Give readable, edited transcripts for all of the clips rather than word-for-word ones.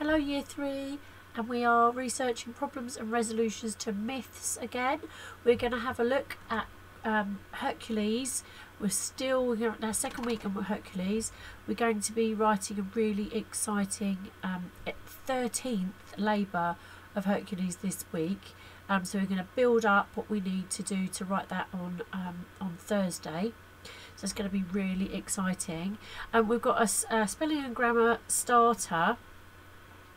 Hello Year 3, and we are researching problems and resolutions to myths again. We're going to have a look at Hercules. We're in our second week on Hercules. We're going to be writing a really exciting 13th Labour of Hercules this week. So we're going to build up what we need to do to write that on Thursday. So it's going to be really exciting. We've got a spelling and grammar starter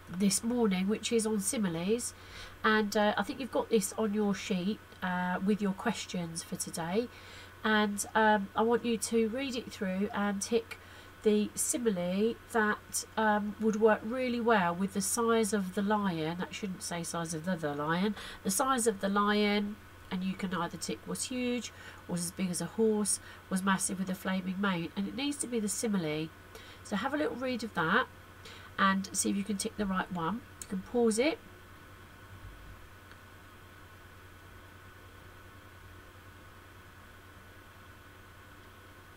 this morning, which is on similes, and I think you've got this on your sheet with your questions for today, and I want you to read it through and tick the simile that would work really well with the size of the lion. That shouldn't say size of the lion, the size of the lion, and you can either tick was huge, was as big as a horse, was massive with a flaming mane, and it needs to be the simile. So have a little read of that and see if you can tick the right one. You can pause it.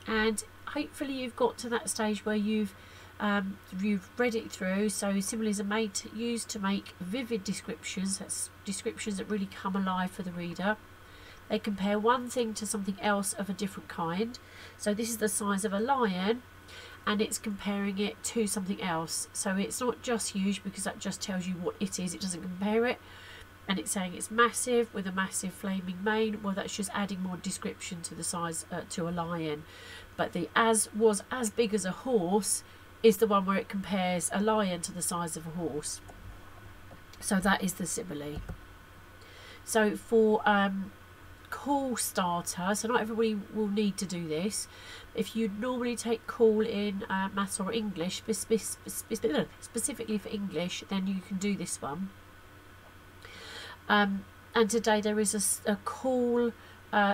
And hopefully you've got to that stage where you've read it through. So similes are used to make vivid descriptions. That's descriptions that really come alive for the reader. They compare one thing to something else of a different kind. So this is the size of a lion, and it's comparing it to something else. So it's not just huge, because that just tells you what it is. It doesn't compare it. And it's saying it's massive with a massive flaming mane. Well, that's just adding more description to the size to a lion. But the was as big as a horse is the one where it compares a lion to the size of a horse. So that is the simile. So for call starter, so not everybody will need to do this. If you normally take call in maths or English, specifically for English, then you can do this one. And today there is a call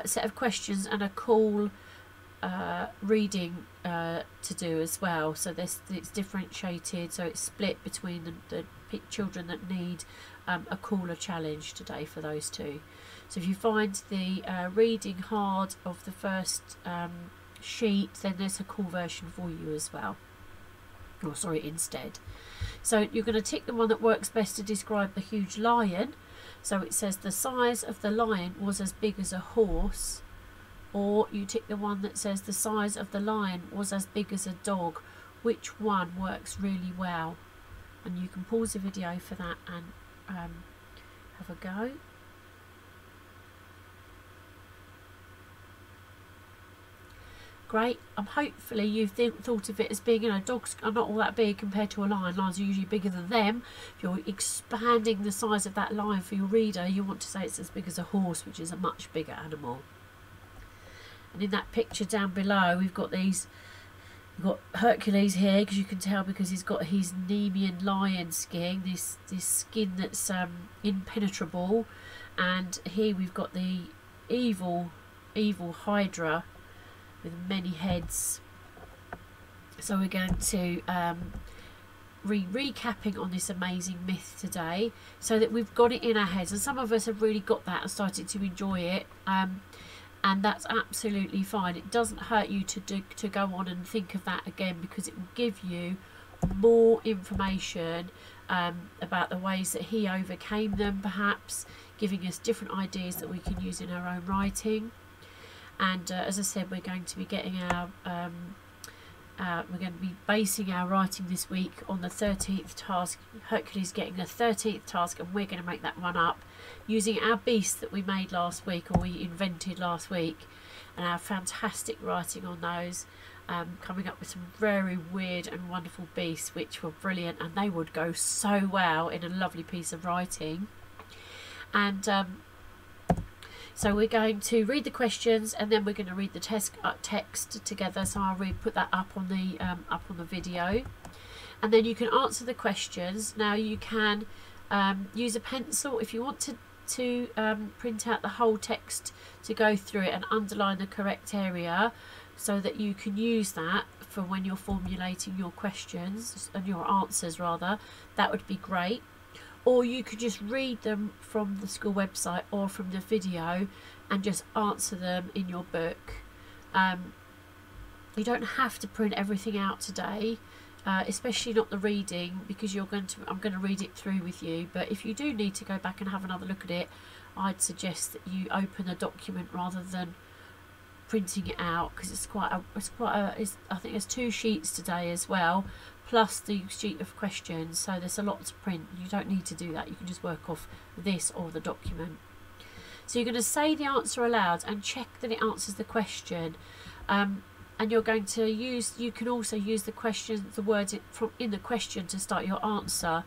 set of questions and a call reading to do as well. So it's differentiated, so it's split between the children that need a caller challenge today for those two. So if you find the reading hard of the first sheet, then there's a call version for you as well. Or sorry, instead. So you're going to tick the one that works best to describe the huge lion. So it says the size of the lion was as big as a horse. Or you tick the one that says the size of the lion was as big as a dog. Which one works really well? And you can pause the video for that and have a go. Great. Hopefully you've thought of it as being, dogs are not all that big compared to a lion. Lions are usually bigger than them. If you're expanding the size of that lion for your reader, you want to say it's as big as a horse, which is a much bigger animal. And in that picture down below, we've got Hercules here, because you can tell because he's got his Nemean lion skin, this skin that's impenetrable, and here we've got the evil Hydra with many heads. So we're going to recapping on this amazing myth today, so that we've got it in our heads, and some of us have really got that and started to enjoy it. And that's absolutely fine. It doesn't hurt you to go on and think of that again, because it will give you more information about the ways that he overcame them, perhaps giving us different ideas that we can use in our own writing. And as I said, we're going to be getting our we're going to be basing our writing this week on the 13th task. Hercules getting the 13th task, and we're going to make that one up using our beast that we made last week, or we invented last week, and our fantastic writing on those, coming up with some very weird and wonderful beasts which were brilliant, and they would go so well in a lovely piece of writing. And so we're going to read the questions, and then we're going to read the text together. So I'll put that up on the video, and then you can answer the questions. Now you can use a pencil if you want to print out the whole text to go through it and underline the correct area, so that you can use that for when you're formulating your questions and your answers rather. That would be great. Or you could just read them from the school website or from the video and just answer them in your book. You don't have to print everything out today. especially not the reading, because I'm going to read it through with you. But if you do need to go back and have another look at it, I'd suggest that you open the document rather than printing it out, because I think there's 2 sheets today as well, plus the sheet of questions, so there's a lot to print. You don't need to do that, you can just work off this or the document. So you're going to say the answer aloud and check that it answers the question, and you're going to you can also use the words in the question to start your answer.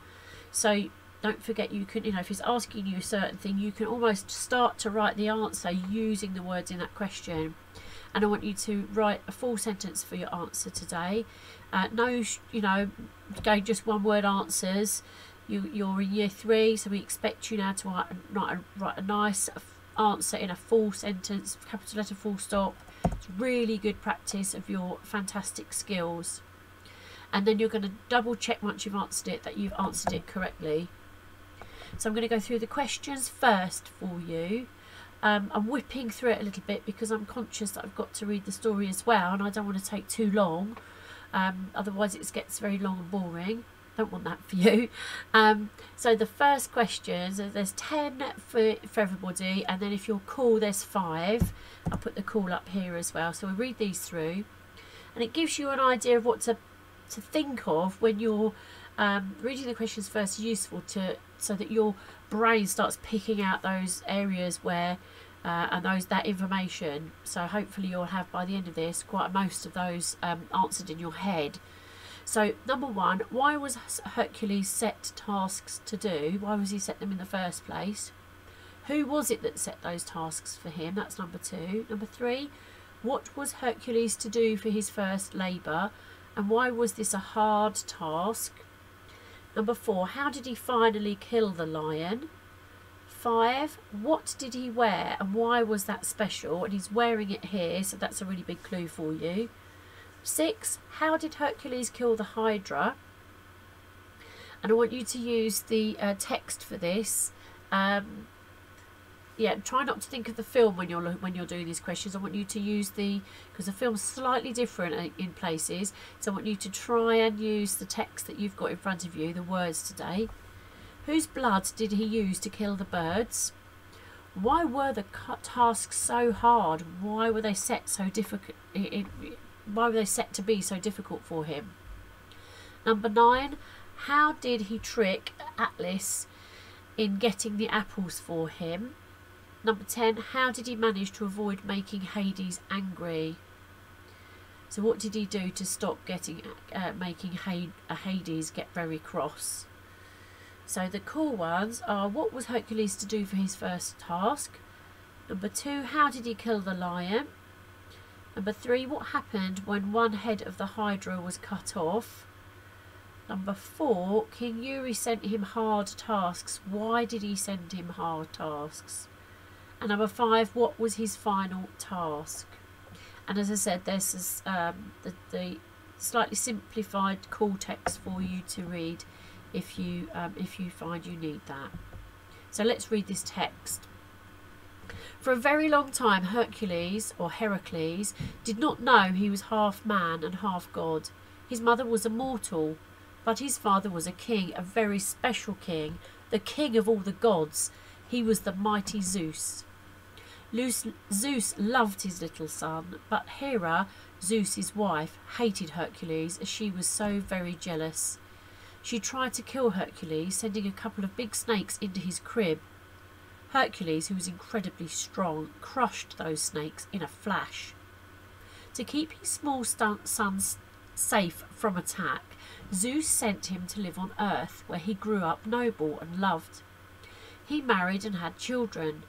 So don't forget, you can, if it's asking you a certain thing, you can almost start to write the answer using the words in that question. And I want you to write a full sentence for your answer today. No, going just one word answers. You're in year 3, so we expect you now to write a nice answer in a full sentence, capital letter, full stop. It's really good practice of your fantastic skills. And then you're going to double check once you've answered it that you've answered it correctly. So I'm going to go through the questions first for you. I'm whipping through it a little bit because I'm conscious that I've got to read the story as well, and I don't want to take too long, otherwise it gets very long and boring. Don't want that for you. So the first questions, there's 10 for everybody, and then if you're cool, there's 5. I'll put the call up here as well. So we'll read these through, and it gives you an idea of what to think of when you're reading the questions first. Useful so that your brain starts picking out those areas where and that information. So hopefully you'll have, by the end of this, quite most of those answered in your head. So number 1, why was Hercules set tasks to do? Why was he set them in the first place? Who was it that set those tasks for him? That's number 2. Number 3, what was Hercules to do for his first labour, and why was this a hard task? Number 4, how did he finally kill the lion? 5, what did he wear, and why was that special? And he's wearing it here, so that's a really big clue for you. 6, how did Hercules kill the Hydra? And I want you to use the text for this. Yeah, try not to think of the film when you're doing these questions. I want you to use because the film's slightly different in places, so I want you to try and use the text that you've got in front of you, the words today. Whose blood did he use to kill the birds? Why were the tasks so hard? Why were they set so difficult? Why were they set to be so difficult for him? Number 9, how did he trick Atlas in getting the apples for him? Number 10, how did he manage to avoid making Hades angry? So what did he do to stop making Hades get very cross? So the cool ones are, what was Hercules to do for his first task? Number 2, how did he kill the lion? Number 3, what happened when one head of the Hydra was cut off? Number 4, King Eury sent him hard tasks. Why did he send him hard tasks? And number 5, what was his final task? And as I said, this is the slightly simplified cool text for you to read if you find you need that. So let's read this text. For a very long time, Hercules, or Heracles, did not know he was half man and half god. His mother was a mortal, but his father was a king, a very special king, the king of all the gods. He was the mighty Zeus. Zeus loved his little son, but Hera, Zeus's wife, hated Hercules as she was so very jealous. She tried to kill Hercules, sending a couple of big snakes into his crib. Hercules, who was incredibly strong, crushed those snakes in a flash. To keep his small son safe from attack, Zeus sent him to live on Earth, where he grew up noble and loved. He married and had children.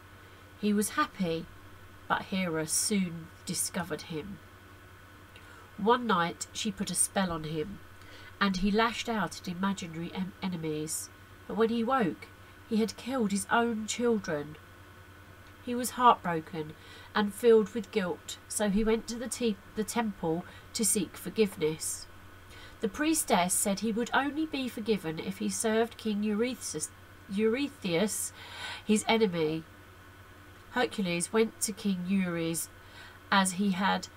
He was happy, but Hera soon discovered him. One night she put a spell on him, and he lashed out at imaginary enemies. But when he woke, he had killed his own children. He was heartbroken and filled with guilt, so he went to the temple to seek forgiveness. The priestess said he would only be forgiven if he served King Eurystheus, his enemy. Hercules went to King Eurystheus as he had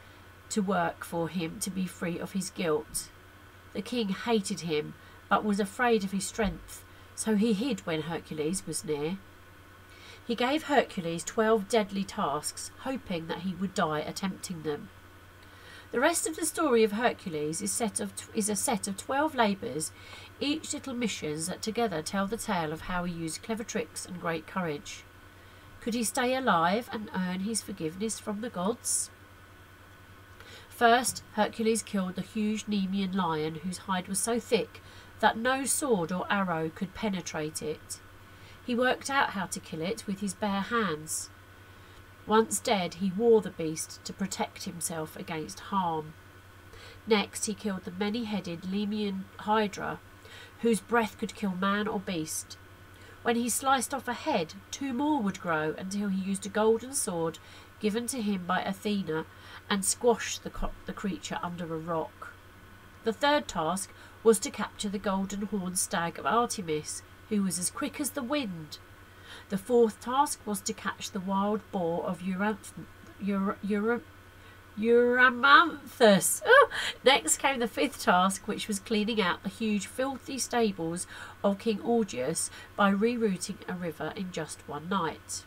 to work for him to be free of his guilt. The king hated him, but was afraid of his strength, so he hid when Hercules was near. He gave Hercules 12 deadly tasks, hoping that he would die attempting them. The rest of the story of Hercules is a set of 12 labours, each little missions that together tell the tale of how he used clever tricks and great courage. Could he stay alive and earn his forgiveness from the gods? First, Hercules killed the huge Nemean lion whose hide was so thick that no sword or arrow could penetrate it. He worked out how to kill it with his bare hands. Once dead, he wore the beast to protect himself against harm. Next, he killed the many-headed Nemean hydra, whose breath could kill man or beast. When he sliced off a head, 2 more would grow until he used a golden sword given to him by Athena and squashed the creature under a rock. The third task was to capture the golden horned stag of Artemis, who was as quick as the wind. The fourth task was to catch the wild boar of Erymanthus. Next came the 5th task, which was cleaning out the huge filthy stables of King Augeas by rerouting a river in just one night.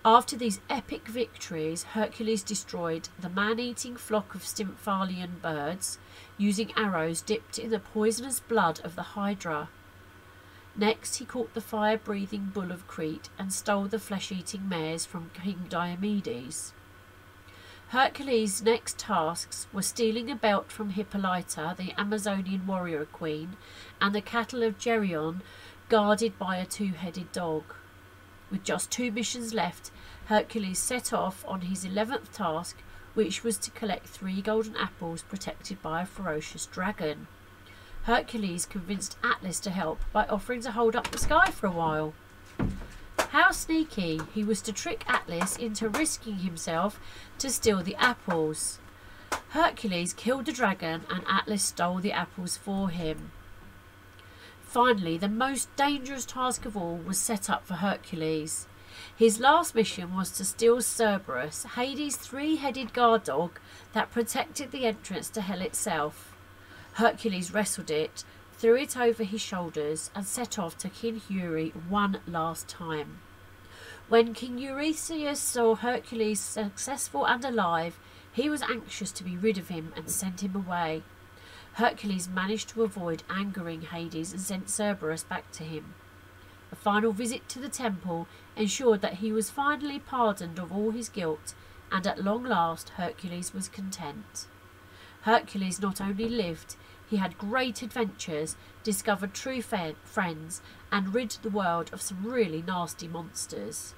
After these epic victories, Hercules destroyed the man-eating flock of Stymphalian birds, using arrows dipped in the poisonous blood of the Hydra. Next, he caught the fire-breathing bull of Crete and stole the flesh-eating mares from King Diomedes. Hercules' next tasks were stealing a belt from Hippolyta, the Amazonian warrior queen, and the cattle of Geryon, guarded by a 2-headed dog. With just 2 missions left, Hercules set off on his 11th task, which was to collect 3 golden apples protected by a ferocious dragon. Hercules convinced Atlas to help by offering to hold up the sky for a while. How sneaky! He was to trick Atlas into risking himself to steal the apples. Hercules killed the dragon and Atlas stole the apples for him. Finally, the most dangerous task of all was set up for Hercules. His last mission was to steal Cerberus, Hades' 3-headed guard dog that protected the entrance to hell itself. Hercules wrestled it, threw it over his shoulders, and set off to King Eury one last time. When King Eurystheus saw Hercules successful and alive, he was anxious to be rid of him and sent him away. Hercules managed to avoid angering Hades and sent Cerberus back to him. A final visit to the temple ensured that he was finally pardoned of all his guilt, and at long last Hercules was content. Hercules not only lived, he had great adventures, discovered true friends, and rid the world of some really nasty monsters.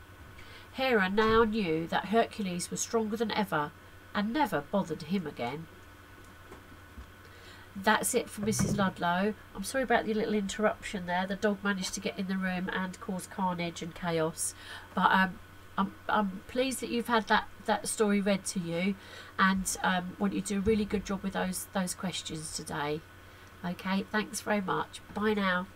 Hera now knew that Hercules was stronger than ever, and never bothered him again. That's it for Mrs. Ludlow. I'm sorry about the little interruption there. The dog managed to get in the room and cause carnage and chaos. But I'm pleased that you've had that story read to you, and want you to do a really good job with those questions today. Okay, thanks very much. Bye now.